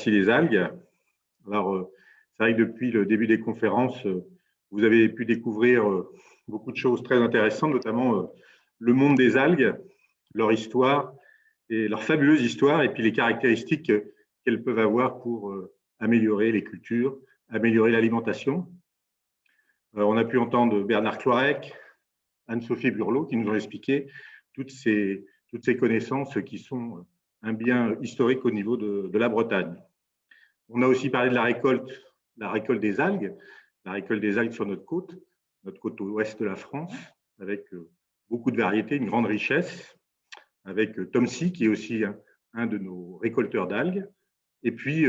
Merci les algues. Alors, c'est vrai que depuis le début des conférences, vous avez pu découvrir beaucoup de choses très intéressantes, notamment le monde des algues, leur histoire et leur fabuleuse histoire, et puis les caractéristiques qu'elles peuvent avoir pour améliorer les cultures, améliorer l'alimentation. On a pu entendre Bernard Cloirec, Anne-Sophie Burlot qui nous ont expliqué toutes ces connaissances qui sont un bien historique au niveau de la Bretagne. On a aussi parlé de la récolte des algues, sur notre côte ouest de la France, avec beaucoup de variétés, une grande richesse, avec Tom C, qui est aussi un de nos récolteurs d'algues. Et puis,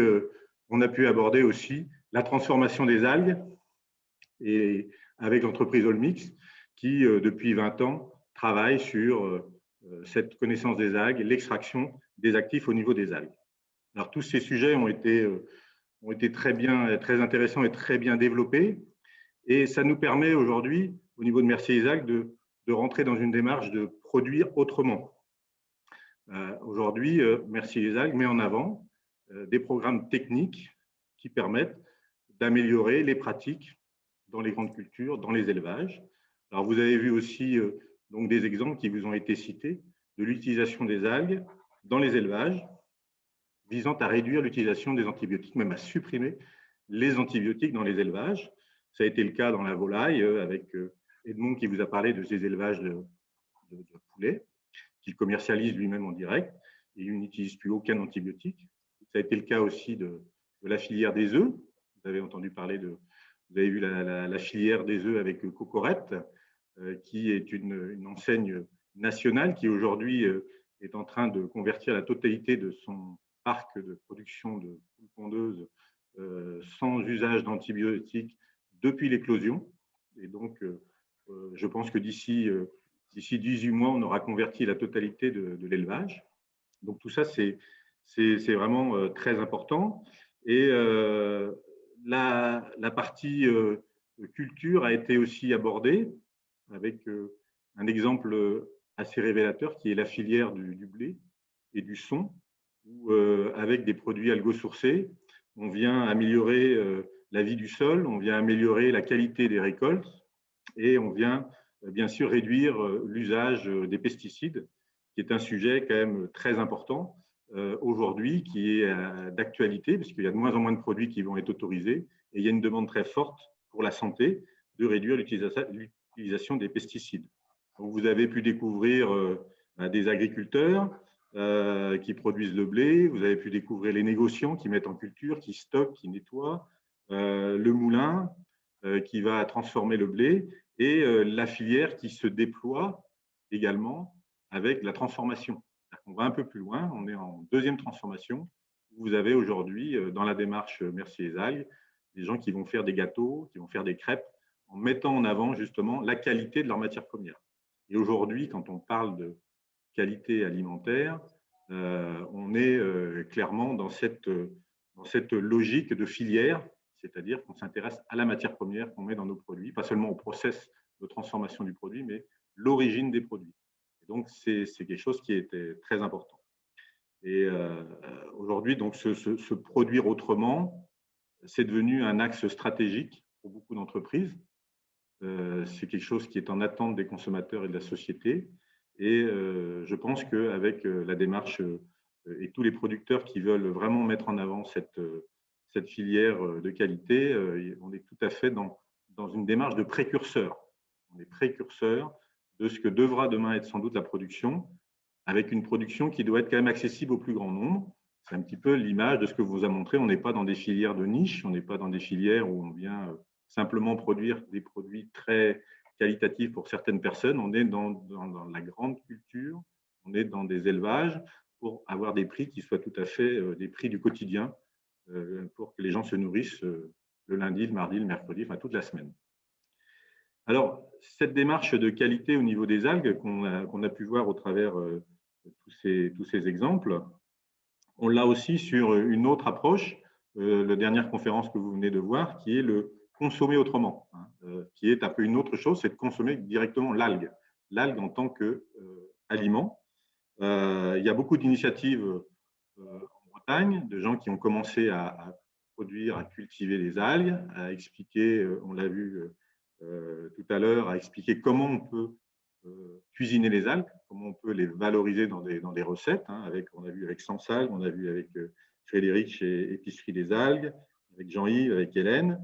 on a pu aborder aussi la transformation des algues, et avec l'entreprise Olmix, qui, depuis 20 ans, travaille sur cette connaissance des algues, l'extraction des actifs au niveau des algues. Alors, tous ces sujets ont été très intéressants et très bien développés. Et ça nous permet aujourd'hui, au niveau de Mercier les algues, de rentrer dans une démarche de produire autrement. Aujourd'hui, Mercier les algues met en avant des programmes techniques qui permettent d'améliorer les pratiques dans les grandes cultures, dans les élevages. Alors, vous avez vu aussi donc des exemples qui vous ont été cités de l'utilisation des algues dans les élevages, visant à réduire l'utilisation des antibiotiques, même à supprimer les antibiotiques dans les élevages. Ça a été le cas dans la volaille, avec Edmond qui vous a parlé de ces élevages de poulets, qu'il commercialise lui-même en direct, et il n'utilise plus aucun antibiotique. Ça a été le cas aussi de la filière des œufs. Vous avez entendu parler vous avez vu la filière des œufs avec Cocorette, qui est une enseigne nationale qui aujourd'hui est en train de convertir la totalité de son parc de production de poules pondeuses sans usage d'antibiotiques depuis l'éclosion. Et donc, je pense que d'ici 18 mois, on aura converti la totalité de l'élevage. Donc, tout ça, c'est vraiment très important. Et la partie culture a été aussi abordée avec un exemple assez révélateur qui est la filière du blé et du son, où avec des produits algosourcés, on vient améliorer la vie du sol, on vient améliorer la qualité des récoltes et on vient bien sûr réduire l'usage des pesticides, qui est un sujet quand même très important aujourd'hui, qui est d'actualité, parce qu'il y a de moins en moins de produits qui vont être autorisés et il y a une demande très forte pour la santé de réduire l'utilisation des pesticides. Donc, vous avez pu découvrir des agriculteurs qui produisent le blé, vous avez pu découvrir les négociants qui mettent en culture, qui stockent, qui nettoient, le moulin qui va transformer le blé et la filière qui se déploie également avec la transformation. On va un peu plus loin, on est en deuxième transformation. Vous avez aujourd'hui, dans la démarche Mercier les algues, des gens qui vont faire des gâteaux, qui vont faire des crêpes, en mettant en avant justement la qualité de leur matière première. Et aujourd'hui, quand on parle de qualité alimentaire, on est clairement dans cette logique de filière, c'est-à-dire qu'on s'intéresse à la matière première qu'on met dans nos produits, pas seulement au process de transformation du produit, mais l'origine des produits. Et donc, c'est quelque chose qui était très important. Et aujourd'hui, donc, se produire autrement, c'est devenu un axe stratégique pour beaucoup d'entreprises. C'est quelque chose qui est en attente des consommateurs et de la société. Et je pense qu'avec la démarche et tous les producteurs qui veulent vraiment mettre en avant cette filière de qualité, on est tout à fait dans une démarche de précurseur. On est précurseur de ce que devra demain être sans doute la production, avec une production qui doit être quand même accessible au plus grand nombre. C'est un petit peu l'image de ce que vous a montré. On n'est pas dans des filières de niche, on n'est pas dans des filières où on vient simplement produire des produits très qualitatifs pour certaines personnes. On est dans la grande culture, on est dans des élevages pour avoir des prix qui soient tout à fait des prix du quotidien, pour que les gens se nourrissent le lundi, le mardi, le mercredi, enfin toute la semaine. Alors, cette démarche de qualité au niveau des algues qu'on a pu voir au travers tous ces exemples, on l'a aussi sur une autre approche, la dernière conférence que vous venez de voir, qui est le consommer autrement, qui est un peu une autre chose, c'est de consommer directement l'algue en tant qu'aliment. Il y a beaucoup d'initiatives en Bretagne, de gens qui ont commencé à produire, à cultiver des algues, à expliquer, on l'a vu tout à l'heure, à expliquer comment on peut cuisiner les algues, comment on peut les valoriser dans des recettes. On a vu avec Sansalgue, on a vu avec Frédéric chez Épicerie des algues, avec Jean-Yves, avec Hélène.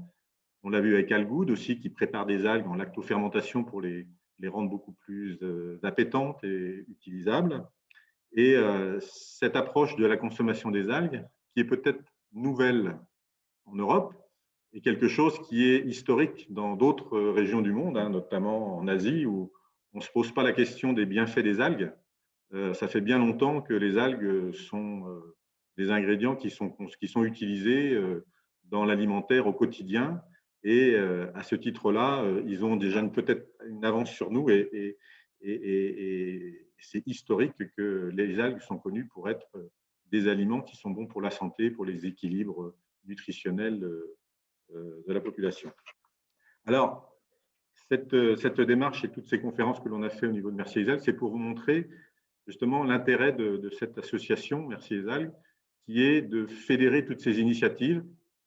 On l'a vu avec Algood aussi, qui prépare des algues en lactofermentation pour les rendre beaucoup plus appétantes et utilisables. Et cette approche de la consommation des algues, qui est peut-être nouvelle en Europe, est quelque chose qui est historique dans d'autres régions du monde, notamment en Asie, où on ne se pose pas la question des bienfaits des algues. Ça fait bien longtemps que les algues sont des ingrédients qui sont utilisés dans l'alimentaire au quotidien. Et à ce titre-là, ils ont déjà peut-être une avance sur nous et c'est historique que les algues sont connues pour être des aliments qui sont bons pour la santé, pour les équilibres nutritionnels de la population. Alors, cette démarche et toutes ces conférences que l'on a fait au niveau de Merci les algues, c'est pour vous montrer justement l'intérêt de cette association Merci les algues, qui est de fédérer toutes ces initiatives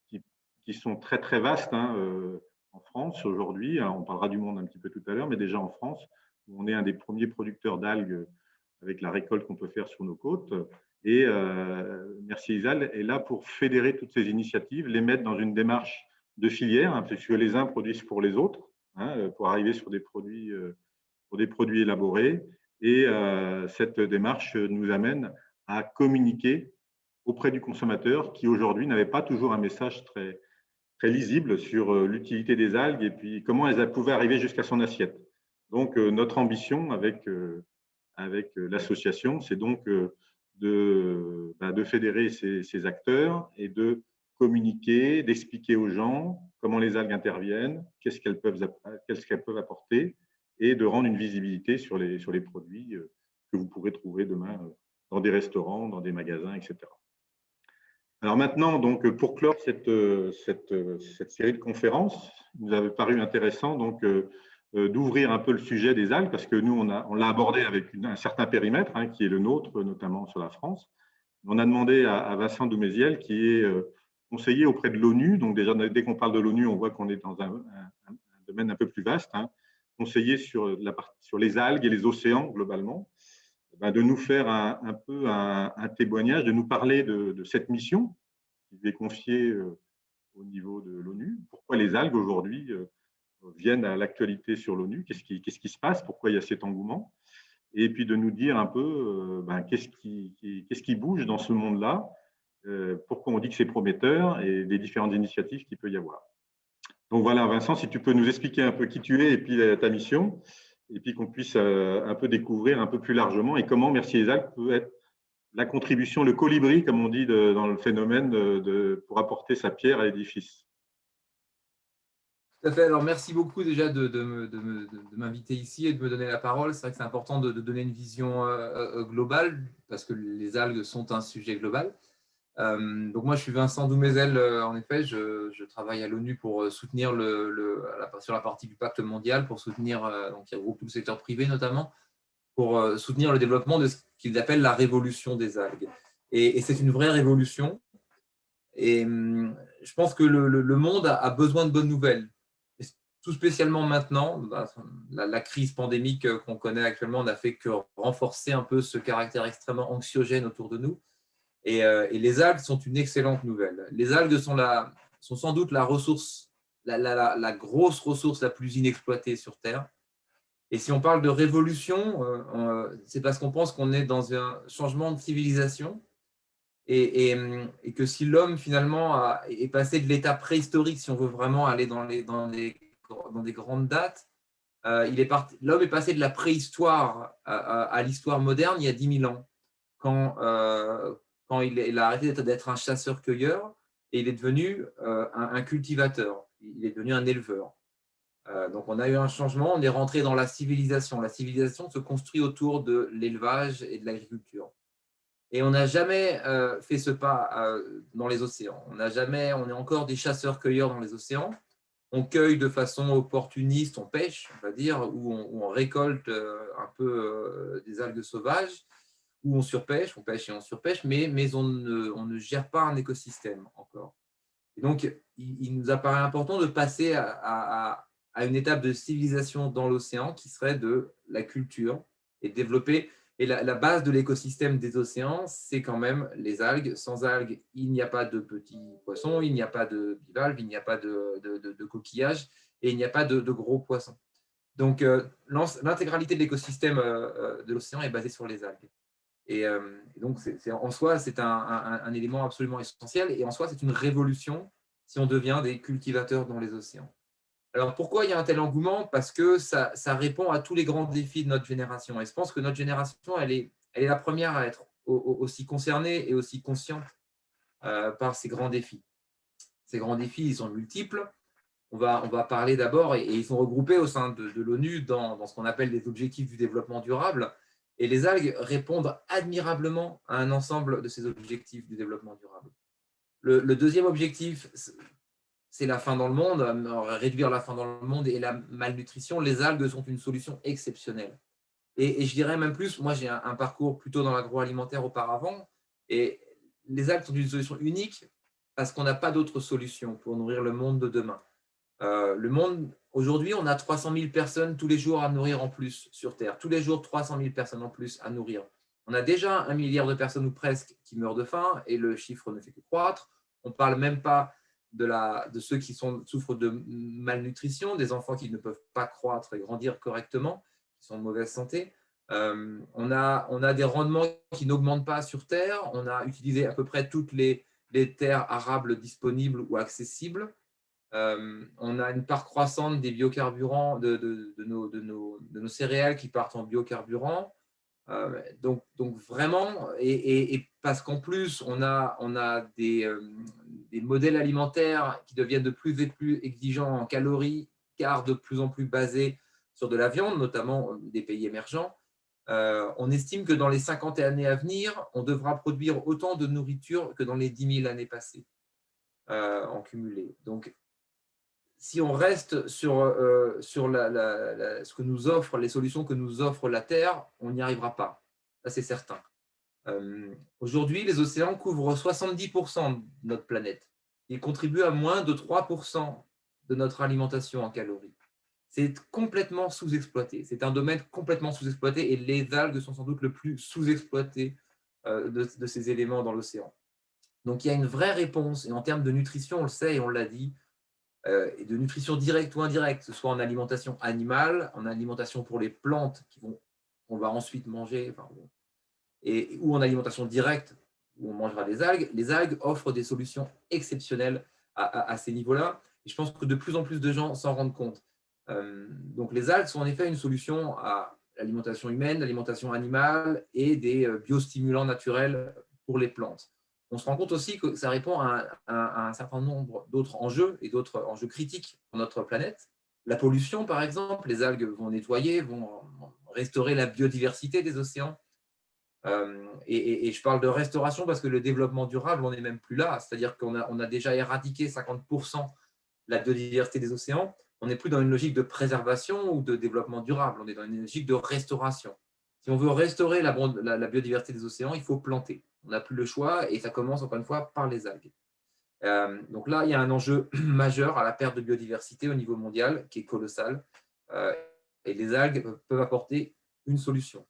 qui sont très très vastes en France aujourd'hui. On parlera du monde un petit peu tout à l'heure, mais déjà en France, où on est un des premiers producteurs d'algues avec la récolte qu'on peut faire sur nos côtes. Et Merci les algues est là pour fédérer toutes ces initiatives, les mettre dans une démarche de filière, puisque les uns produisent pour les autres, pour arriver sur des produits élaborés. Et cette démarche nous amène à communiquer auprès du consommateur qui aujourd'hui n'avait pas toujours un message très, très lisible sur l'utilité des algues et puis comment elles pouvaient arriver jusqu'à son assiette. Donc notre ambition avec l'association, c'est donc de fédérer ces acteurs et de communiquer, d'expliquer aux gens comment les algues interviennent, qu'est-ce qu'elles peuvent apporter et de rendre une visibilité sur les produits que vous pourrez trouver demain dans des restaurants, dans des magasins, etc. Alors maintenant, donc, pour clore cette série de conférences, il nous avait paru intéressant d'ouvrir un peu le sujet des algues, parce que nous, on l'a abordé avec un certain périmètre, qui est le nôtre, notamment sur la France. On a demandé à Vincent Douméziel, qui est conseiller auprès de l'ONU, donc déjà, dès qu'on parle de l'ONU, on voit qu'on est dans un domaine un peu plus vaste, conseiller sur les algues et les océans globalement, de nous faire un peu un témoignage, de nous parler de cette mission qui lui est confiée au niveau de l'ONU. Pourquoi les algues aujourd'hui viennent à l'actualité sur l'ONU, qu'est-ce qui se passe, pourquoi il y a cet engouement, et puis de nous dire un peu qu'est-ce qui bouge dans ce monde-là, pourquoi on dit que c'est prometteur et les différentes initiatives qu'il peut y avoir. Donc voilà, Vincent, si tu peux nous expliquer un peu qui tu es et puis ta mission, et puis qu'on puisse un peu découvrir un peu plus largement et comment Merci les algues peut être la contribution, le colibri, comme on dit dans le phénomène, pour apporter sa pierre à l'édifice. Tout à fait. Alors, merci beaucoup déjà de m'inviter ici et de me donner la parole. C'est vrai que c'est important de donner une vision globale parce que les algues sont un sujet global. Donc moi, je suis Vincent Doumézel. En effet, je travaille à l'ONU pour soutenir sur la partie du pacte mondial, pour soutenir, donc il regroupe tout le secteur privé notamment, pour soutenir le développement de ce qu'ils appellent la révolution des algues. Et c'est une vraie révolution. Et je pense que le monde a besoin de bonnes nouvelles. Et tout spécialement maintenant, la crise pandémique qu'on connaît actuellement n'a fait que renforcer un peu ce caractère extrêmement anxiogène autour de nous. Et les algues sont une excellente nouvelle. Les algues sont sans doute la ressource, la grosse ressource la plus inexploitée sur Terre. Et si on parle de révolution, c'est parce qu'on pense qu'on est dans un changement de civilisation et que si l'homme finalement est passé de l'état préhistorique, si on veut vraiment aller dans des grandes dates, l'homme est passé de la préhistoire à l'histoire moderne il y a 10 000 ans, quand il a arrêté d'être un chasseur-cueilleur et il est devenu un cultivateur, il est devenu un éleveur. Donc on a eu un changement, on est rentré dans la civilisation. La civilisation se construit autour de l'élevage et de l'agriculture. Et on n'a jamais fait ce pas dans les océans. On est encore des chasseurs-cueilleurs dans les océans. On cueille de façon opportuniste, on pêche, on va dire, ou on récolte un peu des algues sauvages. où on surpêche, on pêche et on surpêche, mais on ne gère pas un écosystème encore. Et donc, il nous apparaît important de passer à une étape de civilisation dans l'océan qui serait de la culture et développer. Et la base de l'écosystème des océans, c'est quand même les algues. Sans algues, il n'y a pas de petits poissons, il n'y a pas de bivalves, il n'y a pas de coquillages et il n'y a pas de gros poissons. Donc, l'intégralité de l'écosystème de l'océan est basée sur les algues. Et donc, en soi, c'est un élément absolument essentiel. Et en soi, c'est une révolution si on devient des cultivateurs dans les océans. Alors, pourquoi il y a un tel engouement? Parce que ça répond à tous les grands défis de notre génération. Et je pense que notre génération, elle est la première à être aussi concernée et aussi consciente par ces grands défis. Ces grands défis, ils sont multiples. On va parler d'abord, et ils sont regroupés au sein de l'ONU dans ce qu'on appelle les objectifs du développement durable. Et les algues répondent admirablement à un ensemble de ces objectifs du développement durable. Le deuxième objectif, c'est la faim dans le monde, réduire la faim dans le monde et la malnutrition. Les algues sont une solution exceptionnelle. Et je dirais même plus, moi j'ai un parcours plutôt dans l'agroalimentaire auparavant, et les algues sont une solution unique parce qu'on n'a pas d'autre solution pour nourrir le monde de demain. Le monde, aujourd'hui, on a 300 000 personnes tous les jours à nourrir en plus sur Terre. Tous les jours, 300 000 personnes en plus à nourrir. On a déjà 1 milliard de personnes ou presque qui meurent de faim et le chiffre ne fait que croître. On ne parle même pas de ceux qui souffrent de malnutrition, des enfants qui ne peuvent pas croître et grandir correctement, qui sont en mauvaise santé. On a des rendements qui n'augmentent pas sur Terre. On a utilisé à peu près toutes les terres arables disponibles ou accessibles. On a une part croissante des biocarburants, de nos céréales qui partent en biocarburants. Donc vraiment, et parce qu'en plus, on a des modèles alimentaires qui deviennent de plus en plus exigeants en calories, car de plus en plus basés sur de la viande, notamment des pays émergents. On estime que dans les 50 années à venir, on devra produire autant de nourriture que dans les 10 000 années passées en cumulé. Donc, si on reste sur ce que nous offre, les solutions que nous offre la Terre, on n'y arrivera pas. Ça, c'est certain. Aujourd'hui, les océans couvrent 70% de notre planète. Ils contribuent à moins de 3% de notre alimentation en calories. C'est complètement sous-exploité. C'est un domaine complètement sous-exploité et les algues sont sans doute le plus sous-exploité de ces éléments dans l'océan. Donc, il y a une vraie réponse. Et en termes de nutrition, on le sait et on l'a dit, et de nutrition directe ou indirecte, que ce soit en alimentation animale, en alimentation pour les plantes qu'on va ensuite manger, ou en alimentation directe, où on mangera des algues. Les algues offrent des solutions exceptionnelles à ces niveaux-là. Et je pense que de plus en plus de gens s'en rendent compte. Donc les algues sont en effet une solution à l'alimentation humaine, l'alimentation animale et des biostimulants naturels pour les plantes. On se rend compte aussi que ça répond à un certain nombre d'autres enjeux et d'autres enjeux critiques pour notre planète. La pollution, par exemple, les algues vont nettoyer, vont restaurer la biodiversité des océans. Et je parle de restauration parce que le développement durable, on n'est même plus là. C'est-à-dire qu'on a déjà éradiqué 50% de la biodiversité des océans. On n'est plus dans une logique de préservation ou de développement durable. On est dans une logique de restauration. Si on veut restaurer la biodiversité des océans, il faut planter. On n'a plus le choix et ça commence encore une fois par les algues. Donc là, il y a un enjeu majeur à la perte de biodiversité au niveau mondial qui est colossal. Et les algues peuvent apporter une solution.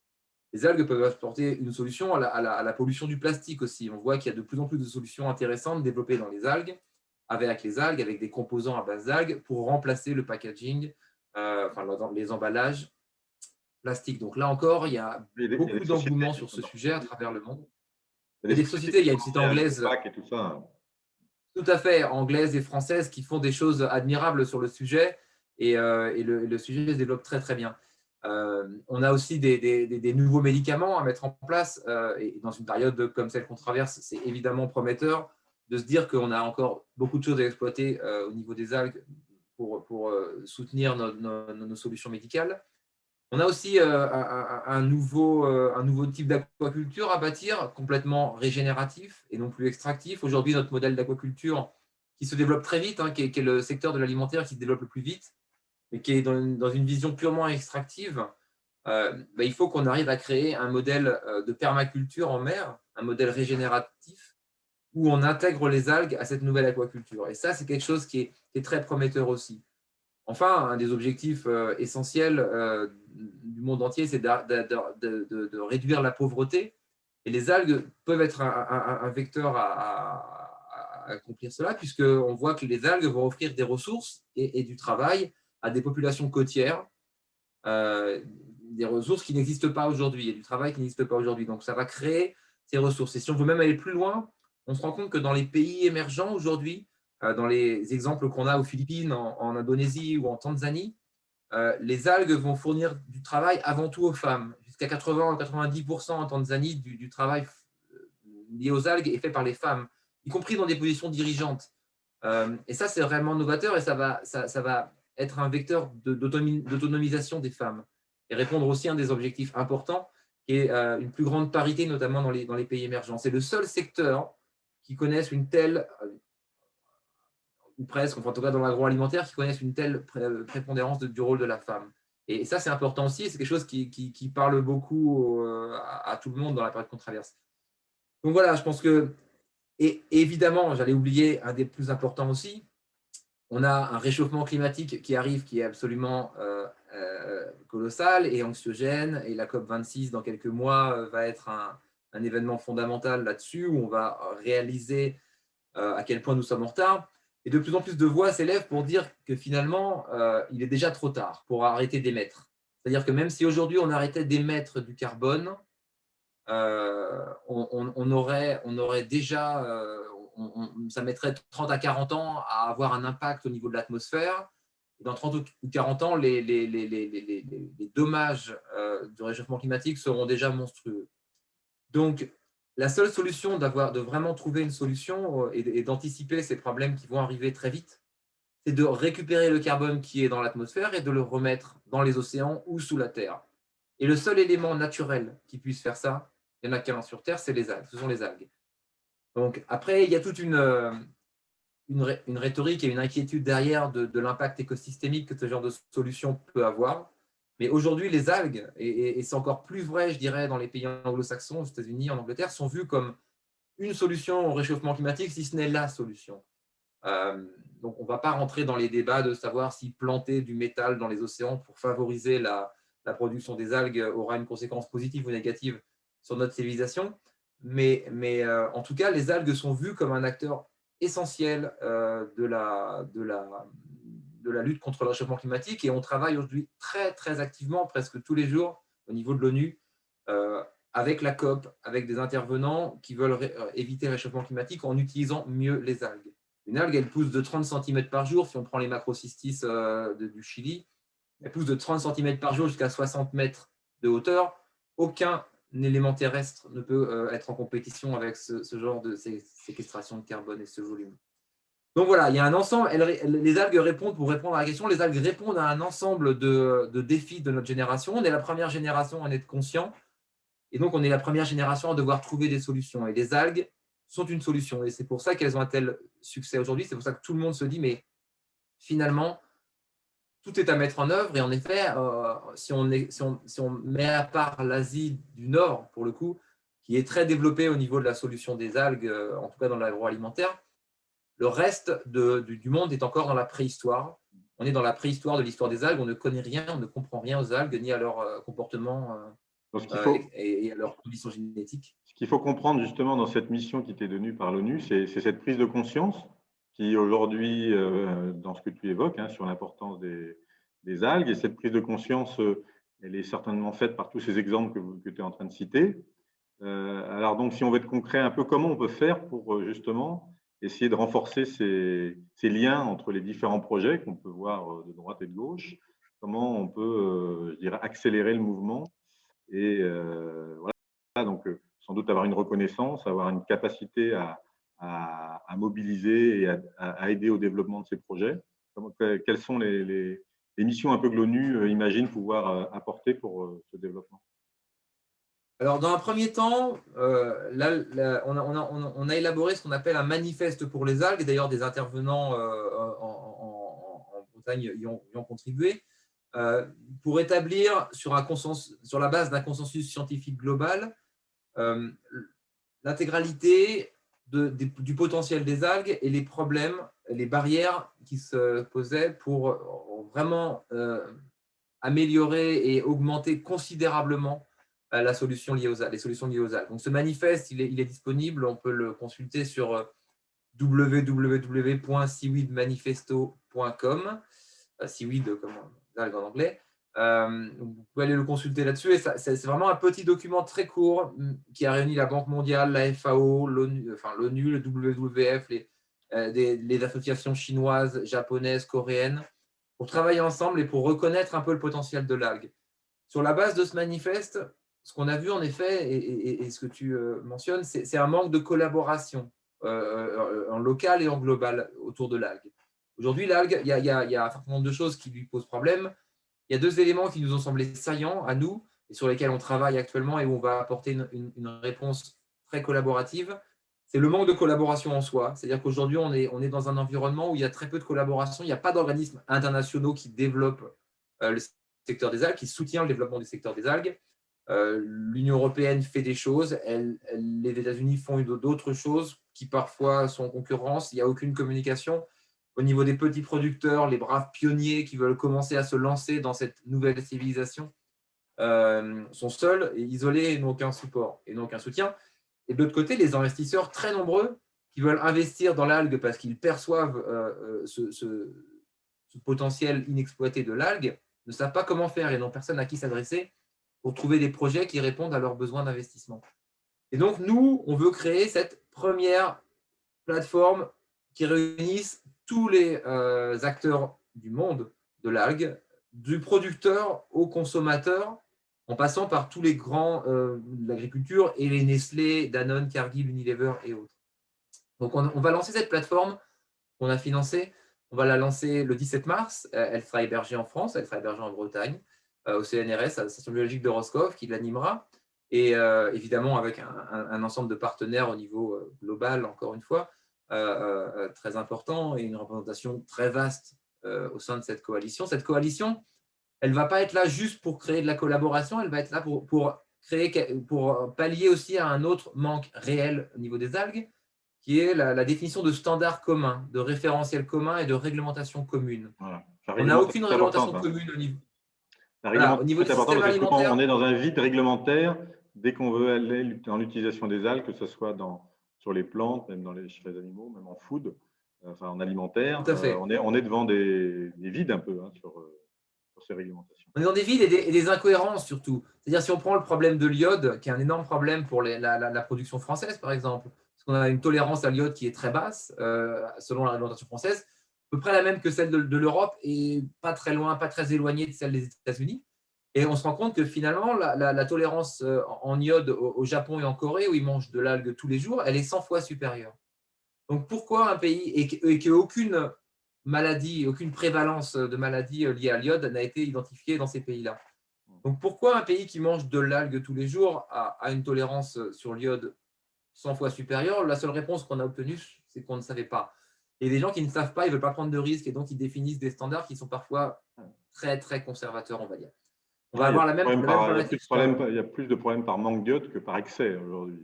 Les algues peuvent apporter une solution à la pollution du plastique aussi. On voit qu'il y a de plus en plus de solutions intéressantes développées dans les algues, avec des composants à base d'algues pour remplacer le packaging, les emballages plastiques. Donc là encore, il y a beaucoup d'engouement sur ce sujet à travers le monde. Il y a des sociétés, il y a une société anglaise, et tout ça. Tout à fait, anglaises et françaises qui font des choses admirables sur le sujet et le sujet se développe très très bien. On a aussi des nouveaux médicaments à mettre en place et dans une période comme celle qu'on traverse, c'est évidemment prometteur de se dire qu'on a encore beaucoup de choses à exploiter au niveau des algues pour soutenir nos solutions médicales. On a aussi un nouveau type d'aquaculture à bâtir, complètement régénératif et non plus extractif. Aujourd'hui, notre modèle d'aquaculture qui se développe très vite, qui est le secteur de l'alimentaire qui se développe le plus vite, mais qui est dans une vision purement extractive, il faut qu'on arrive à créer un modèle de permaculture en mer, un modèle régénératif, où on intègre les algues à cette nouvelle aquaculture. Et ça, c'est quelque chose qui est très prometteur aussi. Enfin, un des objectifs essentiels du monde entier, c'est de réduire la pauvreté. Et les algues peuvent être un vecteur à accomplir cela, puisqu'on voit que les algues vont offrir des ressources et du travail à des populations côtières, des ressources qui n'existent pas aujourd'hui et du travail qui n'existe pas aujourd'hui. Donc, ça va créer ces ressources. Et si on veut même aller plus loin, on se rend compte que dans les pays émergents aujourd'hui, dans les exemples qu'on a aux Philippines, en Indonésie ou en Tanzanie, les algues vont fournir du travail avant tout aux femmes. Jusqu'à 80 ou 90% en Tanzanie du travail lié aux algues est fait par les femmes, y compris dans des positions dirigeantes. Et ça, c'est vraiment novateur et ça va être un vecteur d'autonomisation des femmes et répondre aussi à un des objectifs importants qui est une plus grande parité, notamment dans les pays émergents. C'est le seul secteur qui connaisse une telle, ou presque, enfin, en tout cas dans l'agroalimentaire, qui connaissent une telle prépondérance du rôle de la femme. Et ça, c'est important aussi, c'est quelque chose qui parle beaucoup à tout le monde dans la période qu'on traverse. Donc voilà, je pense que, et évidemment, j'allais oublier un des plus importants aussi, on a un réchauffement climatique qui arrive, qui est absolument colossal et anxiogène, et la COP26, dans quelques mois, va être un événement fondamental là-dessus, où on va réaliser à quel point nous sommes en retard. Et de plus en plus de voix s'élèvent pour dire que finalement, il est déjà trop tard pour arrêter d'émettre. C'est-à-dire que même si aujourd'hui on arrêtait d'émettre du carbone, on aurait déjà, ça mettrait 30 à 40 ans à avoir un impact au niveau de l'atmosphère. Dans 30 ou 40 ans, les dommages du réchauffement climatique seront déjà monstrueux. Donc, la seule solution de vraiment trouver une solution et d'anticiper ces problèmes qui vont arriver très vite, c'est de récupérer le carbone qui est dans l'atmosphère et de le remettre dans les océans ou sous la terre. Et le seul élément naturel qui puisse faire ça, il n'y en a qu'un sur Terre, c'est les algues. Ce sont les algues. Donc après, il y a toute une rhétorique et une inquiétude derrière de l'impact écosystémique que ce genre de solution peut avoir. Mais aujourd'hui, les algues, et c'est encore plus vrai, je dirais, dans les pays anglo-saxons, aux États-Unis, en Angleterre, sont vues comme une solution au réchauffement climatique, si ce n'est la solution. Donc, on ne va pas rentrer dans les débats de savoir si planter du métal dans les océans pour favoriser la production des algues aura une conséquence positive ou négative sur notre civilisation. Mais en tout cas, les algues sont vues comme un acteur essentiel de la lutte contre le réchauffement climatique, et on travaille aujourd'hui très, très activement, presque tous les jours, au niveau de l'ONU, avec la COP, avec des intervenants qui veulent éviter le réchauffement climatique en utilisant mieux les algues. Une algue, elle pousse de 30 cm par jour, si on prend les macrocystis du Chili, elle pousse de 30 cm par jour jusqu'à 60 mètres de hauteur. Aucun élément terrestre ne peut être en compétition avec ce genre de séquestration de carbone et ce volume. Donc voilà, il y a un ensemble, les algues répondent, pour répondre à la question, les algues répondent à un ensemble de défis de notre génération. On est la première génération à en être conscient, et donc on est la première génération à devoir trouver des solutions. Et les algues sont une solution, et c'est pour ça qu'elles ont un tel succès aujourd'hui. C'est pour ça que tout le monde se dit, mais finalement, tout est à mettre en œuvre. Et en effet, si on met à part l'Asie du Nord, pour le coup, qui est très développée au niveau de la solution des algues, en tout cas dans l'agroalimentaire, le reste du monde est encore dans la préhistoire. On est dans la préhistoire de l'histoire des algues. On ne connaît rien, on ne comprend rien aux algues, ni à leur comportement et à leurs conditions génétiques. Ce qu'il faut comprendre justement dans cette mission qui t'est donnée par l'ONU, c'est cette prise de conscience qui aujourd'hui, dans ce que tu évoques, sur l'importance des algues, et cette prise de conscience, elle est certainement faite par tous ces exemples que tu es en train de citer. Alors donc, si on veut être concret, un peu comment on peut faire pour justement essayer de renforcer ces liens entre les différents projets qu'on peut voir de droite et de gauche, comment on peut, je dirais, accélérer le mouvement et voilà, donc sans doute avoir une reconnaissance, avoir une capacité à mobiliser et à aider au développement de ces projets. Quelles sont les missions un peu que l'ONU imagine pouvoir apporter pour ce développement? Alors, dans un premier temps, on a élaboré ce qu'on appelle un manifeste pour les algues. D'ailleurs, des intervenants en Bretagne y ont contribué. pour établir sur la base d'un consensus scientifique global l'intégralité du potentiel des algues et les problèmes, les barrières qui se posaient pour vraiment améliorer et augmenter considérablement les solutions liées aux algues. Donc, ce manifeste, il est disponible, on peut le consulter sur www.seaweedmanifesto.com, seaweed comme algue en anglais. Vous pouvez aller le consulter là-dessus. Et c'est vraiment un petit document très court qui a réuni la Banque mondiale, la FAO, l'ONU, le WWF, les associations chinoises, japonaises, coréennes, pour travailler ensemble et pour reconnaître un peu le potentiel de l'algue. Sur la base de ce manifeste, ce qu'on a vu en effet, et ce que tu mentionnes, c'est un manque de collaboration en local et en global autour de l'algue. Aujourd'hui, l'algue, il y a un certain nombre de choses qui lui posent problème. Il y a deux éléments qui nous ont semblé saillants à nous et sur lesquels on travaille actuellement et où on va apporter une réponse très collaborative. C'est le manque de collaboration en soi. C'est-à-dire qu'aujourd'hui, on est dans un environnement où il y a très peu de collaboration. Il n'y a pas d'organismes internationaux qui développent le secteur des algues, qui soutient le développement du secteur des algues. L'Union européenne fait des choses. Les États-Unis font d'autres choses qui parfois sont en concurrence. Il n'y a aucune communication. Au niveau des petits producteurs, les braves pionniers qui veulent commencer à se lancer dans cette nouvelle civilisation sont seuls et isolés et n'ont aucun support et n'ont aucun soutien. Et de l'autre côté, les investisseurs très nombreux qui veulent investir dans l'algue parce qu'ils perçoivent ce potentiel inexploité de l'algue ne savent pas comment faire et n'ont personne à qui s'adresser pour trouver des projets qui répondent à leurs besoins d'investissement. Et donc, nous, on veut créer cette première plateforme qui réunisse tous les acteurs du monde de l'algue, du producteur au consommateur, en passant par tous les grands de l'agriculture et les Nestlé, Danone, Cargill, Unilever et autres. Donc, on va lancer cette plateforme qu'on a financée. On va la lancer le 17 mars. Elle sera hébergée en France, elle sera hébergée en Bretagne, au CNRS, à la station biologique de Roscoff, qui l'animera. Et évidemment, avec un ensemble de partenaires au niveau global, encore une fois, très important et une représentation très vaste au sein de cette coalition. Cette coalition, elle ne va pas être là juste pour créer de la collaboration, elle va être là pour pallier aussi à un autre manque réel au niveau des algues, qui est la définition de standards communs, de référentiels communs et de réglementation commune. Voilà. On n'a aucune réglementation commune au niveau des systèmes alimentaires. On est dans un vide réglementaire dès qu'on veut aller dans l'utilisation des algues, que ce soit sur les plantes, même chez les animaux, même en food, en alimentaire. Tout à fait. On est devant des vides un peu sur ces réglementations. On est dans des vides et des incohérences surtout. C'est-à-dire si on prend le problème de l'iode, qui est un énorme problème pour la production française, par exemple, parce qu'on a une tolérance à l'iode qui est très basse, selon la réglementation française, à peu près la même que celle de l'Europe et pas très loin, pas très éloignée de celle des États-Unis. Et on se rend compte que finalement, la tolérance en iode au Japon et en Corée, où ils mangent de l'algue tous les jours, elle est 100 fois supérieure. Donc pourquoi un pays, et qu'aucune maladie, aucune prévalence de maladies liées à l'iode n'a été identifiée dans ces pays-là. Donc pourquoi un pays qui mange de l'algue tous les jours a une tolérance sur l'iode 100 fois supérieure? La seule réponse qu'on a obtenue, c'est qu'on ne savait pas. Et les gens qui ne savent pas, ils ne veulent pas prendre de risques et donc ils définissent des standards qui sont parfois très, très conservateurs, on va dire. On va avoir la même problématique. Il y a plus de problèmes par manque d'iode que par excès aujourd'hui.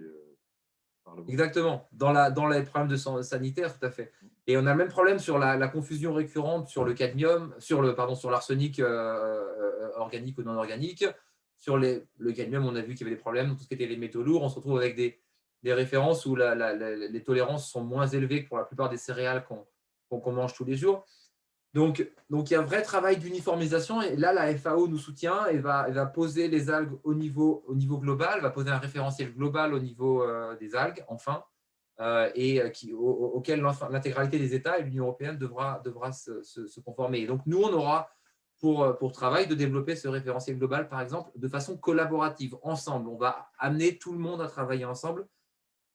Exactement, dans les problèmes de sanitaire, tout à fait. Et on a le même problème sur la confusion récurrente sur le cadmium, sur l'arsenic organique ou non organique. Sur le cadmium, on a vu qu'il y avait des problèmes dans tout ce qui était les métaux lourds. On se retrouve avec des références où les tolérances sont moins élevées que pour la plupart des céréales qu'on mange tous les jours. Donc, il y a un vrai travail d'uniformisation et là, la FAO nous soutient et va poser les algues au niveau global, va poser un référentiel global au niveau des algues, enfin, auquel l'intégralité des États et l'Union européenne devra se conformer. Et donc, nous, on aura pour travail de développer ce référentiel global, par exemple, de façon collaborative, ensemble. On va amener tout le monde à travailler ensemble.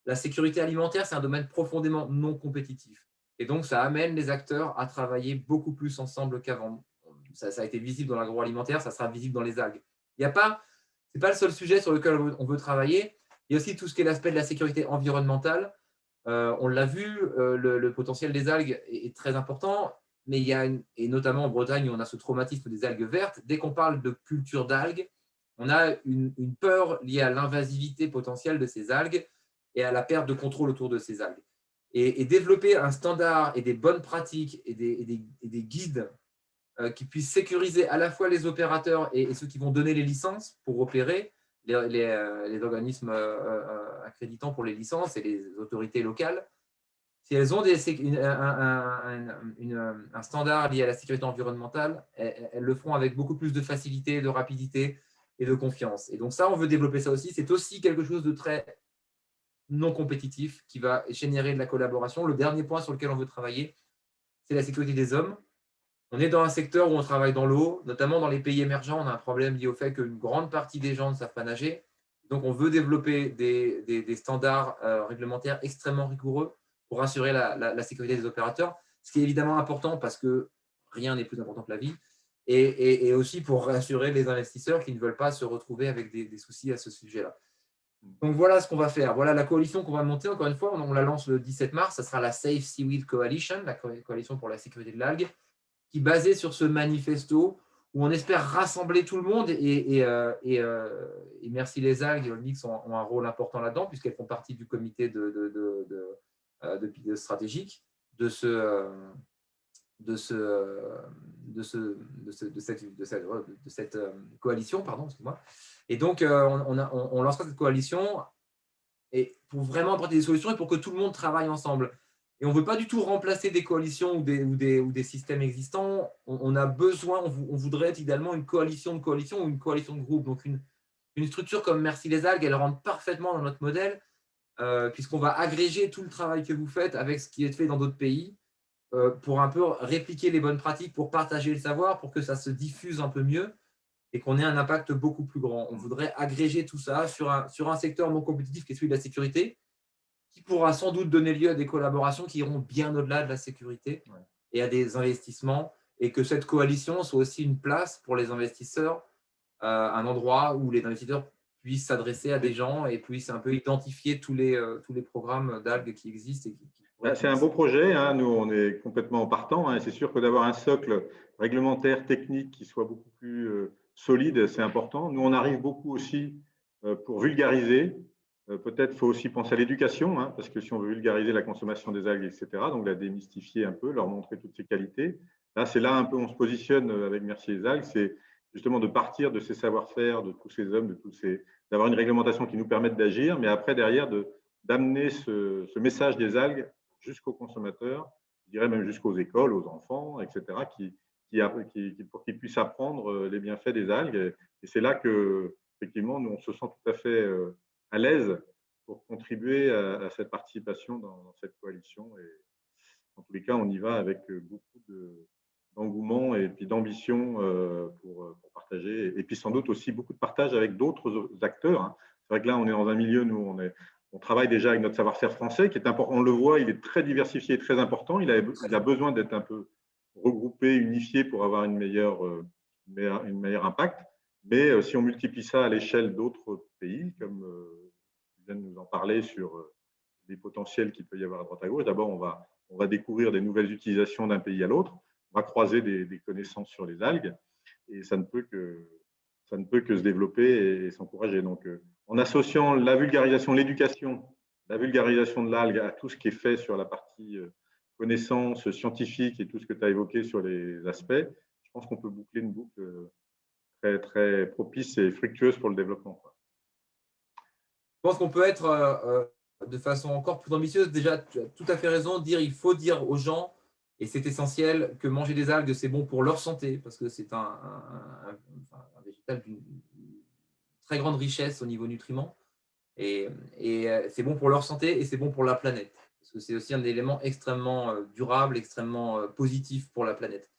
La sécurité alimentaire, c'est un domaine profondément non compétitif. Et donc, ça amène les acteurs à travailler beaucoup plus ensemble qu'avant. Ça a été visible dans l'agroalimentaire, ça sera visible dans les algues. Ce n'est pas le seul sujet sur lequel on veut travailler. Il y a aussi tout ce qui est l'aspect de la sécurité environnementale. On l'a vu, le potentiel des algues est très important. mais il y a et notamment en Bretagne, on a ce traumatisme des algues vertes. Dès qu'on parle de culture d'algues, on a une peur liée à l'invasivité potentielle de ces algues et à la perte de contrôle autour de ces algues. Et développer un standard et des bonnes pratiques et des guides qui puissent sécuriser à la fois les opérateurs et ceux qui vont donner les licences pour opérer, les organismes accréditants pour les licences et les autorités locales. Si elles ont un standard lié à la sécurité environnementale, elles le feront avec beaucoup plus de facilité, de rapidité et de confiance. Et donc ça, on veut développer ça aussi. C'est aussi quelque chose de très non compétitif qui va générer de la collaboration. Le dernier point sur lequel on veut travailler, c'est la sécurité des hommes. On est dans un secteur où on travaille dans l'eau, notamment dans les pays émergents. On a un problème lié au fait qu'une grande partie des gens ne savent pas nager. Donc, on veut développer des standards réglementaires extrêmement rigoureux pour assurer la sécurité des opérateurs, ce qui est évidemment important parce que rien n'est plus important que la vie, et aussi pour rassurer les investisseurs qui ne veulent pas se retrouver avec des soucis à ce sujet-là. Donc, voilà ce qu'on va faire. Voilà la coalition qu'on va monter. Encore une fois, on la lance le 17 mars. Ça sera la Safe Seaweed Coalition, la coalition pour la sécurité de l'algue, qui est basée sur ce manifesto où on espère rassembler tout le monde. Et Merci les algues et Olmix ont un rôle important là-dedans, puisqu'elles font partie du comité de stratégique de cette coalition, pardon, excuse-moi. Et donc, on lancera cette coalition et pour vraiment apporter des solutions et pour que tout le monde travaille ensemble. Et on ne veut pas du tout remplacer des coalitions ou des systèmes existants. On a besoin, on voudrait idéalement une coalition de coalitions ou une coalition de groupes. Donc, une structure comme Merci les algues, elle rentre parfaitement dans notre modèle, puisqu'on va agréger tout le travail que vous faites avec ce qui est fait dans d'autres pays pour un peu répliquer les bonnes pratiques, pour partager le savoir, pour que ça se diffuse un peu mieux et qu'on ait un impact beaucoup plus grand. On voudrait agréger tout ça sur un secteur non compétitif qui est celui de la sécurité, qui pourra sans doute donner lieu à des collaborations qui iront bien au-delà de la sécurité et à des investissements, et que cette coalition soit aussi une place pour les investisseurs, un endroit où les investisseurs puissent s'adresser à des gens et puissent un peu identifier tous les programmes d'algues qui existent. C'est un beau projet, hein. Nous, on est complètement partant, hein. C'est sûr que d'avoir un socle réglementaire, technique qui soit beaucoup plus solide, c'est important. Nous, on arrive beaucoup aussi pour vulgariser. Peut-être faut aussi penser à l'éducation, hein, parce que si on veut vulgariser la consommation des algues, etc., donc la démystifier un peu, leur montrer toutes ses qualités. Là, c'est là un peu où on se positionne avec Merci les algues, c'est justement de partir de ces savoir-faire, de tous ces hommes, d'avoir une réglementation qui nous permette d'agir, mais après, derrière, d'amener ce message des algues jusqu'aux consommateurs, je dirais même jusqu'aux écoles, aux enfants, etc., pour qu'ils puissent apprendre les bienfaits des algues. Et c'est là que, effectivement, nous, on se sent tout à fait à l'aise pour contribuer à cette participation dans cette coalition. Et en tous les cas, on y va avec beaucoup d'engouement et puis d'ambition pour partager. Et puis sans doute aussi beaucoup de partage avec d'autres acteurs, hein. C'est vrai que là, on est dans un milieu, nous, on travaille déjà avec notre savoir-faire français, qui est important. On le voit, il est très diversifié et très important. Il a besoin d'être un peu regroupé, unifié pour avoir une meilleure impact. Mais si on multiplie ça à l'échelle d'autres pays, comme je viens de nous en parler sur les potentiels qu'il peut y avoir à droite à gauche, d'abord, on va découvrir des nouvelles utilisations d'un pays à l'autre. On va croiser des connaissances sur les algues et ça ne peut que se développer et s'encourager. Donc, en associant la vulgarisation, l'éducation, la vulgarisation de l'algue à tout ce qui est fait sur la partie connaissance scientifique et tout ce que tu as évoqué sur les aspects, je pense qu'on peut boucler une boucle très, très propice et fructueuse pour le développement. Je pense qu'on peut être de façon encore plus ambitieuse. Déjà, tu as tout à fait raison, il faut dire aux gens, et c'est essentiel, que manger des algues, c'est bon pour leur santé, parce que c'est un végétal d'une très grande richesse au niveau nutriments. Et c'est bon pour leur santé et c'est bon pour la planète. Parce que c'est aussi un élément extrêmement durable, extrêmement positif pour la planète.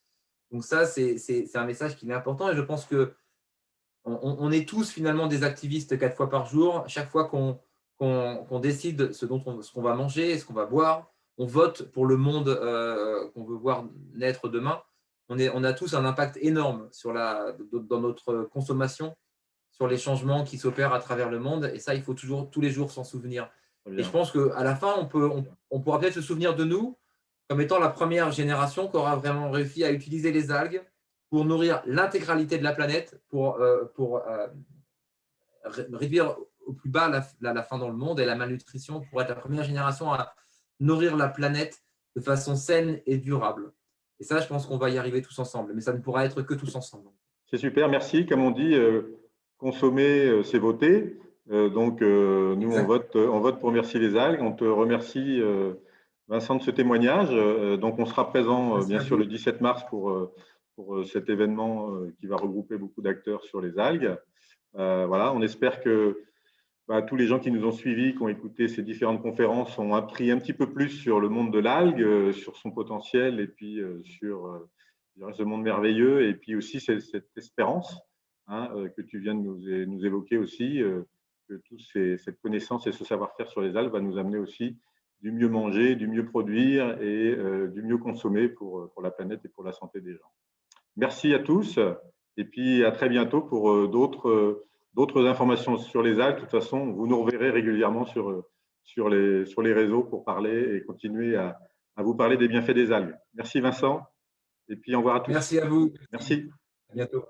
Donc ça, c'est un message qui est important. Et je pense qu'on est tous finalement des activistes 4 fois par jour. Chaque fois qu'on décide ce qu'on va manger, ce qu'on va boire, on vote pour le monde qu'on veut voir naître demain. On a tous un impact énorme dans notre consommation, sur les changements qui s'opèrent à travers le monde. Et ça, il faut toujours, tous les jours, s'en souvenir. Et je pense qu'à la fin, on pourra peut-être se souvenir de nous comme étant la première génération qui aura vraiment réussi à utiliser les algues pour nourrir l'intégralité de la planète, pour réduire au plus bas la faim dans le monde et la malnutrition, pour être la première génération à nourrir la planète de façon saine et durable. Et ça, je pense qu'on va y arriver tous ensemble, mais ça ne pourra être que tous ensemble. C'est super, merci. Comme on dit, consommer, c'est voter. Donc, nous, on vote pour Merci les algues. On te remercie, Vincent, de ce témoignage. Donc, on sera présent, bien sûr, le 17 mars pour cet événement qui va regrouper beaucoup d'acteurs sur les algues. Voilà, on espère que tous les gens qui nous ont suivis, qui ont écouté ces différentes conférences, ont appris un petit peu plus sur le monde de l'algue, sur son potentiel et puis sur ce monde merveilleux et puis aussi cette espérance que tu viens de nous évoquer aussi, que toute cette connaissance et ce savoir-faire sur les algues va nous amener aussi du mieux manger, du mieux produire et du mieux consommer pour la planète et pour la santé des gens. Merci à tous et puis à très bientôt pour d'autres informations sur les algues. De toute façon, vous nous reverrez régulièrement sur les réseaux pour parler et continuer à vous parler des bienfaits des algues. Merci Vincent et puis au revoir à tous. Merci à vous. Merci. À bientôt.